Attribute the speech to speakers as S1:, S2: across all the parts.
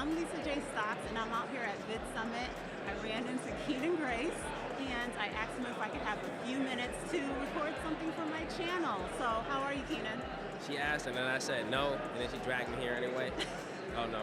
S1: I'm Lisa J. Stocks, and I'm out here at Vid Summit. I ran into Kenan Grace, and I asked him if I could have a few minutes to record something for my channel. So, how are you, Kenan?
S2: She asked, and then I said no, and then she dragged me here anyway. Oh, no.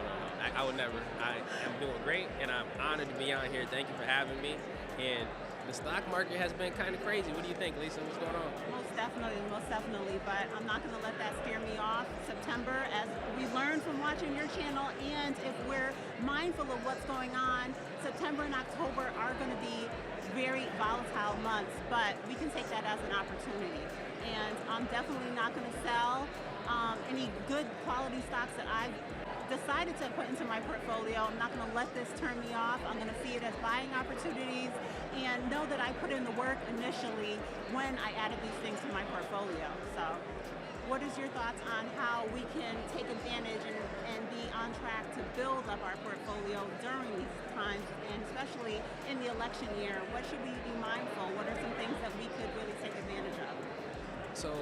S2: I would never. I am doing great, and I'm honored to be on here. Thank you for having me. And the stock market has been kind of crazy. What do you think, Lisa? What's going on?
S1: Most definitely. But I'm not going to let that scare me off. September, as we learned from watching your channel, and if we're mindful of what's going on, September and October are going to be very volatile months, but we can take that as an opportunity. And I'm definitely not going to sell any good quality stocks that I've decided to put into my portfolio. I'm not going to let this turn me off. I'm going to see it as buying opportunities and know that I put in the work initially when I added these things to my portfolio. So what is your thoughts on how we can take advantage and be on track to build up our portfolio during these times, and especially in the election year? What should we be mindful? What are some things that we could really take advantage of?
S2: So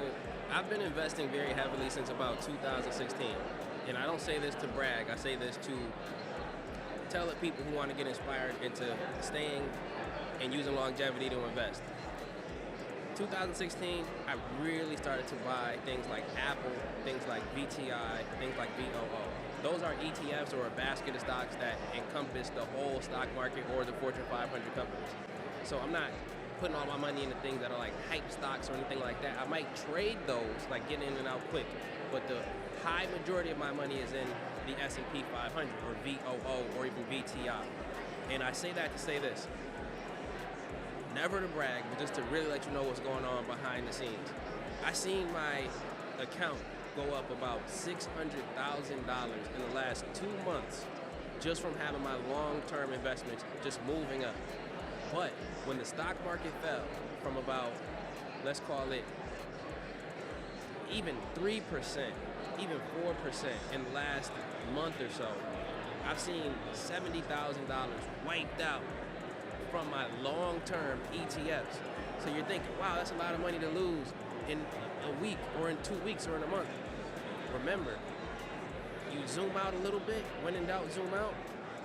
S2: I've been investing very heavily since about 2016. And I don't say this to brag, I say this to tell the people who want to get inspired into staying and using longevity to invest. 2016, I really started to buy things like Apple, things like VTI, things like VOO. Those are ETFs, or a basket of stocks that encompass the whole stock market or the Fortune 500 companies. So I'm not putting all my money into things that are like hype stocks or anything like that. I might trade those, like get in and out quick, but the high majority of my money is in the S&P 500 or VOO or even VTI. And I say that to say this. Never to brag, but just to really let you know what's going on behind the scenes. I seen my account go up about $600,000 in the last 2 months just from having my long-term investments just moving up. But when the stock market fell from about, let's call it, even 3%, even 4% in the last month or so, I've seen $70,000 wiped out from my long-term ETFs. So you're thinking, wow, that's a lot of money to lose in a week or in 2 weeks or in a month. Remember, you zoom out a little bit, when in doubt, zoom out.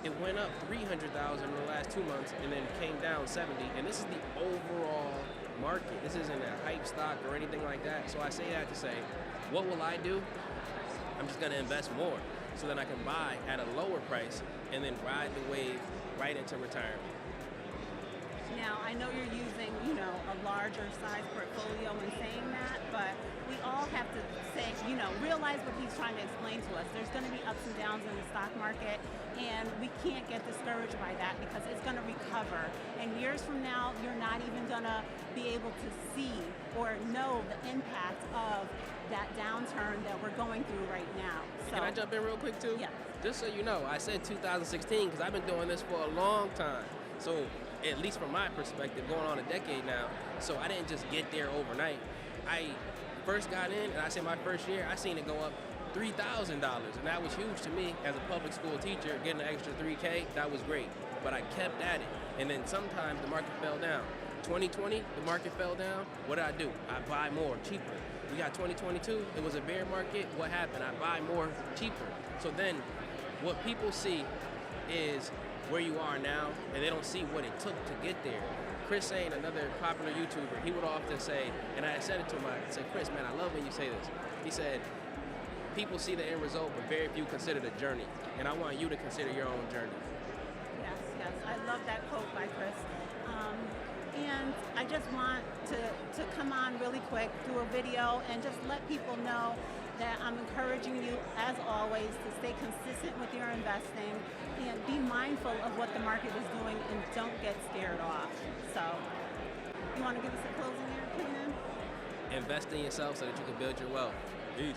S2: It went up 300,000 in the last 2 months and then came down 70. And this is the overall market. This isn't a hype stock or anything like that. So I say that to say, what will I do? I'm just gonna invest more so that I can buy at a lower price and then ride the wave right into retirement.
S1: Now, I know you're using, a larger size portfolio in saying that, but we all have to say, realize what he's trying to explain to us. There's going to be ups and downs in the stock market, and we can't get discouraged by that because it's going to recover. And years from now, you're not even going to be able to see or know the impact of that downturn that we're going through right now. So,
S2: can I jump in real quick too?
S1: Yeah.
S2: Just so you know, I said 2016 because I've been doing this for a long time. So at least from my perspective, going on a decade now. So I didn't just get there overnight. I first got in, and I say my first year, I seen it go up $3,000, and that was huge to me as a public school teacher. Getting an extra $3K, that was great. But I kept at it, and then sometimes the market fell down. 2020, the market fell down. What did I do? I buy more, cheaper. We got 2022, it was a bear market. What happened? I buy more, cheaper. So then, what people see is where you are now, and they don't see what it took to get there. Chris Sane, another popular YouTuber, he would often say, and I said it to him, I said, Chris, man, I love when you say this. He said, people see the end result, but very few consider the journey. And I want you to consider your own journey.
S1: Yes, I love that quote by Chris. And I just want to come on really quick, do a video, and just let people know that I'm encouraging you, as always, to stay consistent with your investing and be mindful of what the market is doing and don't get scared off. So, you want to give us a closing here, Kenan?
S2: Invest in yourself so that you can build your wealth. Peace.